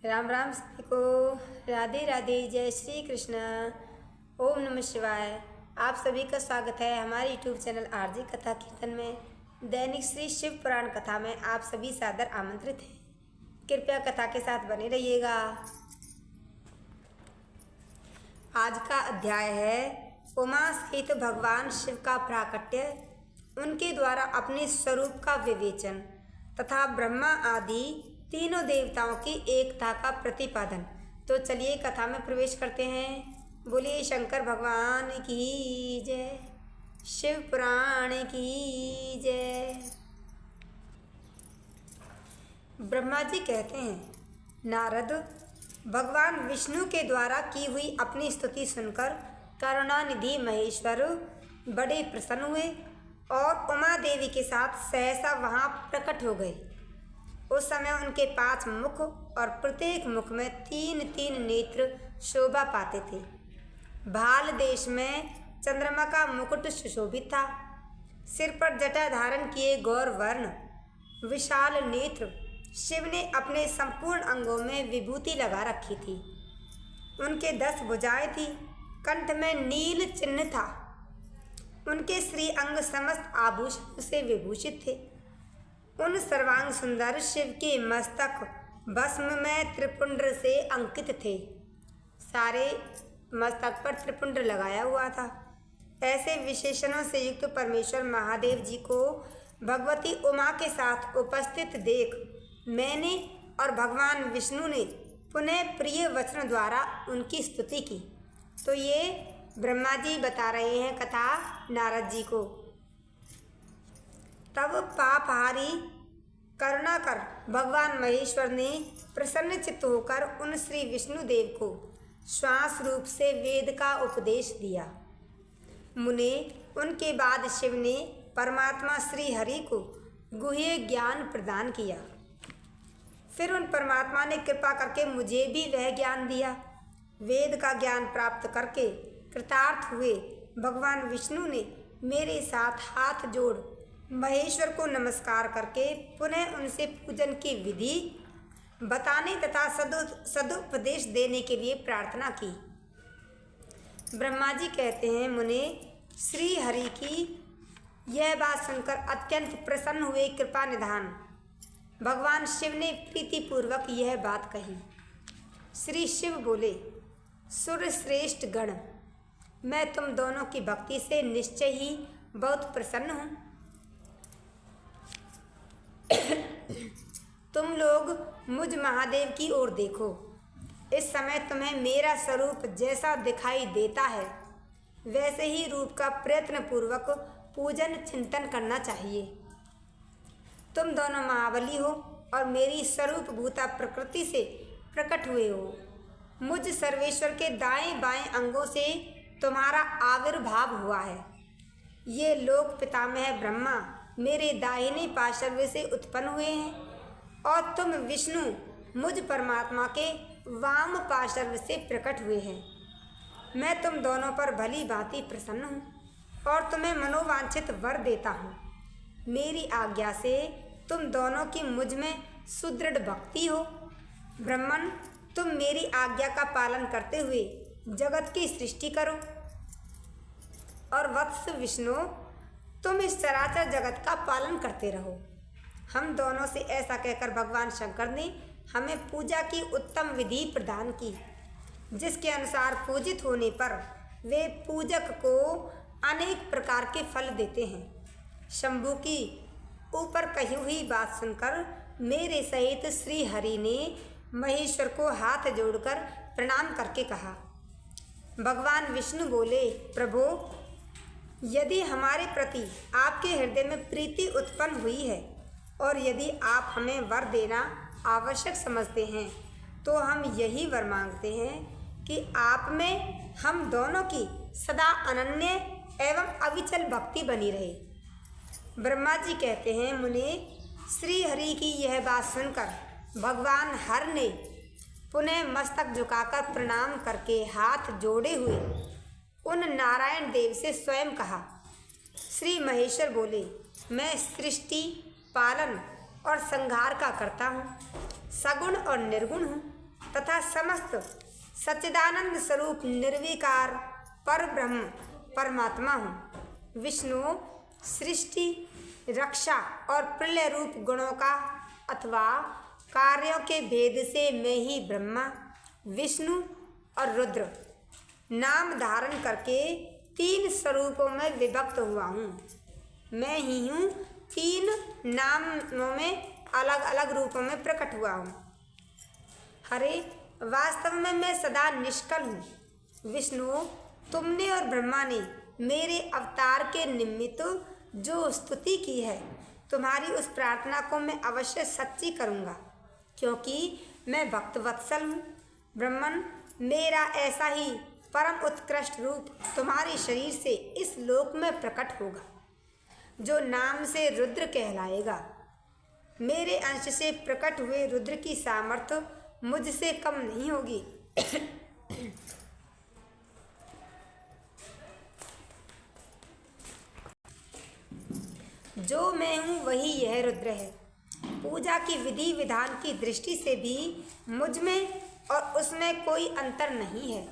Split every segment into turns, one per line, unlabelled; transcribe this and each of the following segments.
राम राम सभी को। राधे राधे, जय श्री कृष्ण, ओम नमः शिवाय। आप सभी का स्वागत है हमारे यूट्यूब चैनल आरजे कथा कीर्तन में। दैनिक श्री शिव पुराण कथा में आप सभी सादर आमंत्रित हैं। कृपया कथा के साथ बने रहिएगा। आज का अध्याय है उमा सहित भगवान शिव का प्राकट्य, उनके द्वारा अपने स्वरूप का विवेचन तथा ब्रह्मा आदि तीनों देवताओं की एकता का प्रतिपादन। तो चलिए कथा में प्रवेश करते हैं। बोलिए शंकर भगवान की जय, शिव पुराण की जय। ब्रह्मा जी कहते हैं, नारद, भगवान विष्णु के द्वारा की हुई अपनी स्तुति सुनकर करुणानिधि महेश्वर बड़े प्रसन्न हुए और उमा देवी के साथ सहसा वहाँ प्रकट हो गए। उस समय उनके 5 मुख और प्रत्येक मुख में 3-3 नेत्र शोभा पाते थे। भाल देश में चंद्रमा का मुकुट सुशोभित था। सिर पर जटा धारण किए गौर वर्ण विशाल नेत्र शिव ने अपने संपूर्ण अंगों में विभूति लगा रखी थी। उनके 10 भुजाएं थी। कंठ में नील चिन्ह था। उनके श्री अंग समस्त आभूषण से विभूषित थे। उन सर्वांग सुंदर शिव के मस्तक भस्म में त्रिपुंड से अंकित थे। सारे मस्तक पर त्रिपुंड लगाया हुआ था। ऐसे विशेषणों से युक्त परमेश्वर महादेव जी को भगवती उमा के साथ उपस्थित देख मैंने और भगवान विष्णु ने पुनः प्रिय वचन द्वारा उनकी स्तुति की। तो ये ब्रह्मा जी बता रहे हैं कथा नारद जी को। तब पापहारी करुणा कर भगवान महेश्वर ने प्रसन्न चित्त होकर उन श्री विष्णुदेव को श्वास रूप से वेद का उपदेश दिया। मुने उनके बाद शिव ने परमात्मा श्री हरि को गुह्य ज्ञान प्रदान किया। फिर उन परमात्मा ने कृपा करके मुझे भी वह ज्ञान दिया। वेद का ज्ञान प्राप्त करके कृतार्थ हुए भगवान विष्णु ने मेरे साथ हाथ जोड़ महेश्वर को नमस्कार करके पुनः उनसे पूजन की विधि बताने तथा सदुपदेश देने के लिए प्रार्थना की। ब्रह्मा जी कहते हैं, मुने श्री हरि की यह बात सुनकर अत्यंत प्रसन्न हुए। कृपा निधान भगवान शिव ने प्रीतिपूर्वक यह बात कही। श्री शिव बोले, सुर श्रेष्ठ गण, मैं तुम दोनों की भक्ति से निश्चय ही बहुत प्रसन्न हूँ। तुम लोग मुझ महादेव की ओर देखो। इस समय तुम्हें मेरा स्वरूप जैसा दिखाई देता है वैसे ही रूप का प्रयत्न पूर्वक पूजन चिंतन करना चाहिए। तुम दोनों महाबली हो और मेरी स्वरूप भूता प्रकृति से प्रकट हुए हो। मुझ सर्वेश्वर के दाएं बाएं अंगों से तुम्हारा आविर्भाव हुआ है। ये लोक पितामह ब्रह्मा मेरे दाहिने पार्श्व से उत्पन्न हुए हैं और तुम विष्णु मुझ परमात्मा के वाम पार्श्व से प्रकट हुए हैं। मैं तुम दोनों पर भली भांति प्रसन्न हूँ और तुम्हें मनोवांछित वर देता हूँ। मेरी आज्ञा से तुम दोनों की मुझ में सुदृढ़ भक्ति हो। ब्रह्मन, तुम मेरी आज्ञा का पालन करते हुए जगत की सृष्टि करो और वत्स विष्णु, तुम इस चराचर जगत का पालन करते रहो। हम दोनों से ऐसा कहकर भगवान शंकर ने हमें पूजा की उत्तम विधि प्रदान की, जिसके अनुसार पूजित होने पर वे पूजक को अनेक प्रकार के फल देते हैं। शंभु की ऊपर कही हुई बात सुनकर मेरे सहित श्री हरि ने महेश्वर को हाथ जोड़कर प्रणाम करके कहा। भगवान विष्णु बोले, प्रभो, यदि हमारे प्रति आपके हृदय में प्रीति उत्पन्न हुई है और यदि आप हमें वर देना आवश्यक समझते हैं तो हम यही वर मांगते हैं कि आप में हम दोनों की सदा अनन्य एवं अविचल भक्ति बनी रहे। ब्रह्मा जी कहते हैं, मुने श्री हरि की यह बात सुनकर भगवान हर ने पुनः मस्तक झुकाकर प्रणाम करके हाथ जोड़े हुए उन नारायण देव से स्वयं कहा। श्री महेश्वर बोले, मैं सृष्टि पालन और संहार का करता हूँ, सगुण और निर्गुण हूँ। तथा समस्त सच्चिदानंद स्वरूप निर्विकार पर ब्रह्म परमात्मा हूँ। विष्णु सृष्टि, रक्षा और प्रलय रूप गुणों का अथवा कार्यों के भेद से मैं ही ब्रह्मा, विष्णु और रुद्र नाम धारण करके 3 स्वरूपों में विभक्त हुआ हूँ। मैं ही हूँ 3 नामों में अलग अलग रूपों में प्रकट हुआ हूँ। हरे, वास्तव में मैं सदा निष्कल हूँ। विष्णु, तुमने और ब्रह्मा ने मेरे अवतार के निमित्त जो स्तुति की है, तुम्हारी उस प्रार्थना को मैं अवश्य सच्ची करूँगा, क्योंकि मैं भक्त वत्सल हूँ। ब्रह्मन, मेरा ऐसा ही परम उत्कृष्ट रूप तुम्हारे शरीर से इस लोक में प्रकट होगा, जो नाम से रुद्र कहलाएगा। मेरे अंश से प्रकट हुए रुद्र की सामर्थ्य मुझसे कम नहीं होगी। जो मैं हूँ वही यह रुद्र है। पूजा की विधि विधान की दृष्टि से भी मुझ में और उसमें कोई अंतर नहीं है।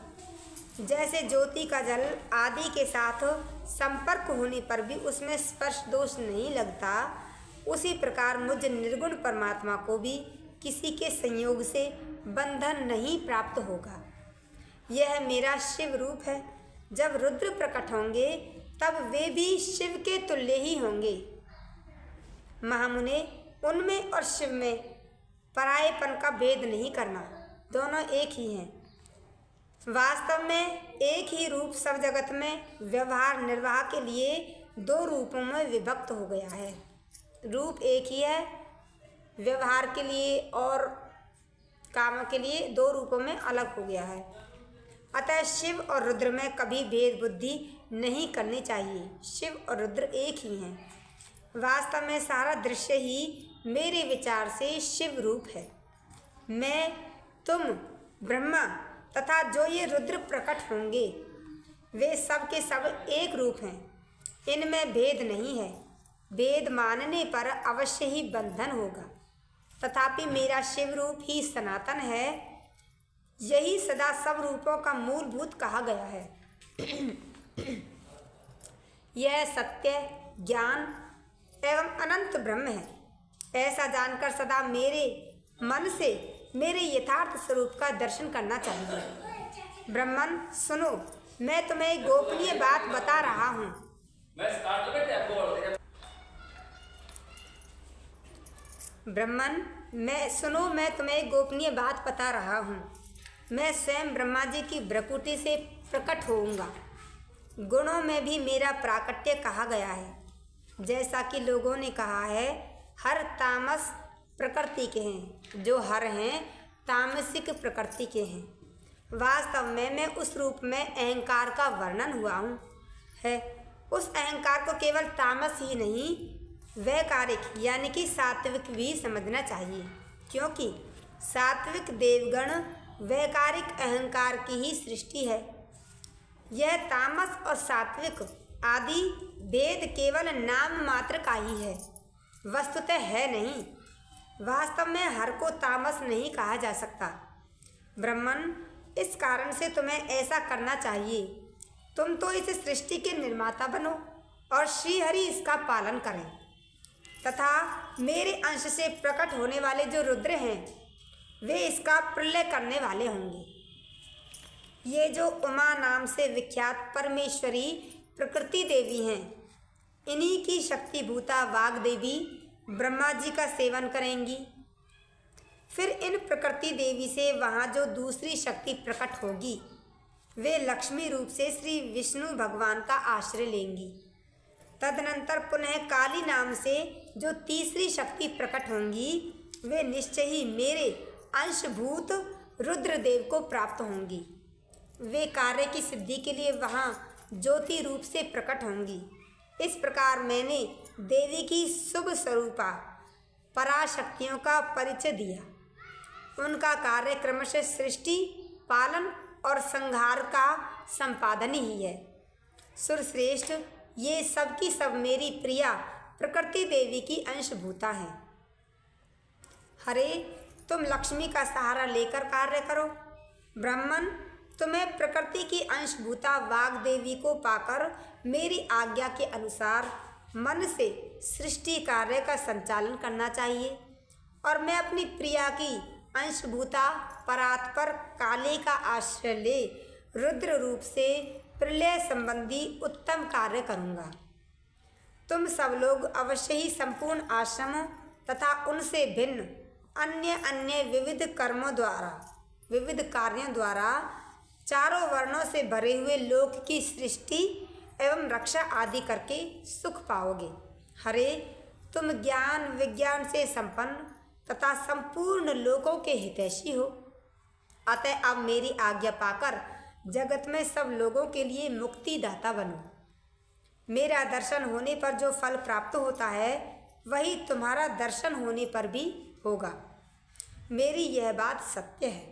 जैसे ज्योति का जल आदि के साथ संपर्क होने पर भी उसमें स्पर्श दोष नहीं लगता, उसी प्रकार मुझ निर्गुण परमात्मा को भी किसी के संयोग से बंधन नहीं प्राप्त होगा। यह मेरा शिव रूप है। जब रुद्र प्रकट होंगे तब वे भी शिव के तुल्य ही होंगे। महामुने, उनमें और शिव में परायेपन का भेद नहीं करना, दोनों एक ही हैं। वास्तव में एक ही रूप सब जगत में व्यवहार निर्वाह के लिए 2 रूपों में विभक्त हो गया है। रूप एक ही है, व्यवहार के लिए और काम के लिए 2 रूपों में अलग हो गया है। अतः शिव और रुद्र में कभी भेद बुद्धि नहीं करनी चाहिए। शिव और रुद्र एक ही हैं। वास्तव में सारा दृश्य ही मेरे विचार से शिव रूप है। मैं, तुम, ब्रह्मा तथा जो ये रुद्र प्रकट होंगे, वे सब के सब एक रूप हैं। इनमें भेद नहीं है। भेद मानने पर अवश्य ही बंधन होगा। तथापि मेरा शिव रूप ही सनातन है। यही सदा सब रूपों का मूलभूत कहा गया है। यह सत्य, ज्ञान एवं अनंत ब्रह्म है। ऐसा जानकर सदा मेरे मन से मेरे यथार्थ स्वरूप का दर्शन करना चाहिए। ब्रह्मन, सुनो, मैं तुम्हें एक गोपनीय बात बता रहा हूँ। ब्रह्मन, मैं तुम्हें एक गोपनीय बात बता रहा हूँ। मैं स्वयं ब्रह्मा जी की भ्रकुटी से प्रकट होऊंगा। गुणों में भी मेरा प्राकट्य कहा गया है। जैसा कि लोगों ने कहा है, हर तामस प्रकृति के हैं, जो हर हैं तामसिक प्रकृति के हैं। वास्तव में मैं उस रूप में अहंकार का वर्णन हुआ हूँ है। उस अहंकार को केवल तामस ही नहीं, वैकारिक यानी कि सात्विक भी समझना चाहिए, क्योंकि सात्विक देवगण वैकारिक अहंकार की ही सृष्टि है। यह तामस और सात्विक आदि भेद केवल नाम मात्र का ही है, वस्तुतः है नहीं। वास्तव में हर को तामस नहीं कहा जा सकता। ब्रह्मन, इस कारण से तुम्हें ऐसा करना चाहिए। तुम तो इस सृष्टि के निर्माता बनो और श्रीहरि इसका पालन करें, तथा मेरे अंश से प्रकट होने वाले जो रुद्र हैं, वे इसका प्रलय करने वाले होंगे। ये जो उमा नाम से विख्यात परमेश्वरी प्रकृति देवी हैं, इन्हीं की शक्तिभूता वाग देवी ब्रह्मा जी का सेवन करेंगी। फिर इन प्रकृति देवी से वहाँ जो दूसरी शक्ति प्रकट होगी, वे लक्ष्मी रूप से श्री विष्णु भगवान का आश्रय लेंगी। तदनंतर पुनः काली नाम से जो तीसरी शक्ति प्रकट होंगी, वे निश्चय ही मेरे अंशभूत रुद्रदेव को प्राप्त होंगी। वे कार्य की सिद्धि के लिए वहाँ ज्योति रूप से प्रकट होंगी। इस प्रकार मैंने देवी की शुभ स्वरूपा पराशक्तियों का परिचय दिया। उनका कार्य क्रमशः सृष्टि, पालन और संहार का संपादन ही है। सुरश्रेष्ठ, ये सब की सब मेरी प्रिया प्रकृति देवी की अंशभूता हैं। हरे, तुम लक्ष्मी का सहारा लेकर कार्य करो। ब्राह्मण, तुम्हें प्रकृति की अंशभूता वाग्देवी को पाकर मेरी आज्ञा के अनुसार मन से सृष्टि कार्य का संचालन करना चाहिए और मैं अपनी प्रिया की अंशभूता परात्पर काली का आश्रय ले रुद्र रूप से प्रलय संबंधी उत्तम कार्य करूँगा। तुम सब लोग अवश्य ही संपूर्ण आश्रमों तथा उनसे भिन्न अन्य अन्य विविध कार्यों द्वारा चारों वर्णों से भरे हुए लोक की सृष्टि एवं रक्षा आदि करके सुख पाओगे। हरे, तुम ज्ञान विज्ञान से संपन्न तथा संपूर्ण लोकों के हितैषी हो, अतः अब मेरी आज्ञा पाकर जगत में सब लोगों के लिए मुक्तिदाता बनो। मेरा दर्शन होने पर जो फल प्राप्त होता है वही तुम्हारा दर्शन होने पर भी होगा। मेरी यह बात सत्य है,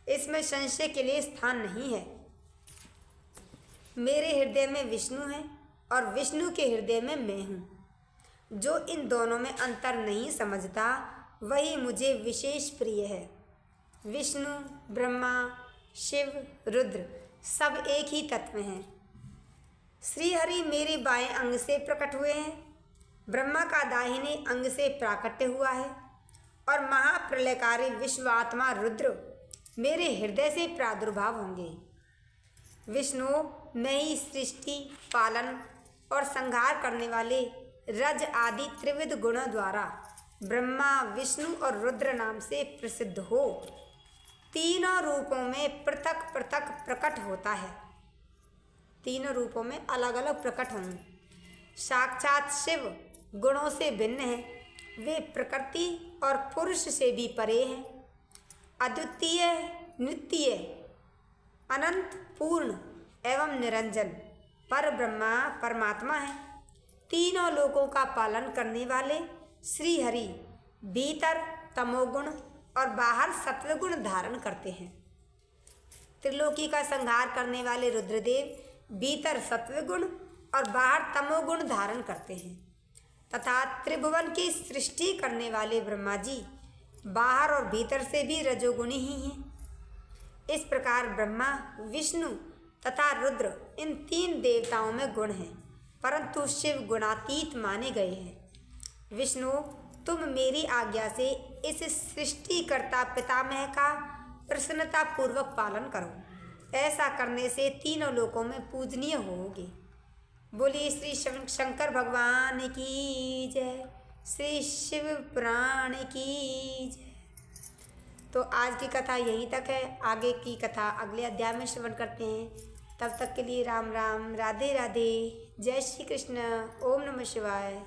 इसमें संशय के लिए स्थान नहीं है। मेरे हृदय में विष्णु है और विष्णु के हृदय में मैं हूँ। जो इन दोनों में अंतर नहीं समझता वही मुझे विशेष प्रिय है। विष्णु, ब्रह्मा, शिव, रुद्र सब एक ही तत्व हैं। श्रीहरि मेरे बाएं अंग से प्रकट हुए हैं, ब्रह्मा का दाहिने अंग से प्राकट्य हुआ है और महाप्रलयकारी विश्वात्मा रुद्र मेरे हृदय से प्रादुर्भाव होंगे। विष्णु मैं ही सृष्टि, पालन और संहार करने वाले रज आदि त्रिविध गुणों द्वारा ब्रह्मा, विष्णु और रुद्र नाम से प्रसिद्ध हो तीनों रूपों में पृथक पृथक प्रकट होता है। तीनों रूपों में अलग अलग प्रकट हों। साक्षात शिव गुणों से भिन्न है, वे प्रकृति और पुरुष से भी परे हैं। अद्वितीय, नित्य, अनंत, पूर्ण एवं निरंजन पर ब्रह्मा परमात्मा है। तीनों लोकों का पालन करने वाले श्री हरि भीतर तमोगुण और बाहर सत्वगुण धारण करते हैं। त्रिलोकी का संहार करने वाले रुद्रदेव भीतर सत्वगुण और बाहर तमोगुण धारण करते हैं तथा त्रिभुवन की सृष्टि करने वाले ब्रह्मा जी बाहर और भीतर से भी रजोगुणी ही हैं। इस प्रकार ब्रह्मा, विष्णु तथा रुद्र इन तीन देवताओं में गुण हैं, परंतु शिव गुणातीत माने गए हैं। विष्णु, तुम मेरी आज्ञा से इस सृष्टिकर्ता पितामह का प्रसन्नता पूर्वक पालन करो। ऐसा करने से तीनों लोकों में पूजनीय होगे। बोलिए श्री शंकर भगवान की जय, श्री शिव पुराण की जय। तो आज की कथा यहीं तक है, आगे की कथा अगले अध्याय में श्रवण करते हैं। तब तक के लिए राम राम, राधे राधे, जय श्री कृष्ण, ओम नमः शिवाय।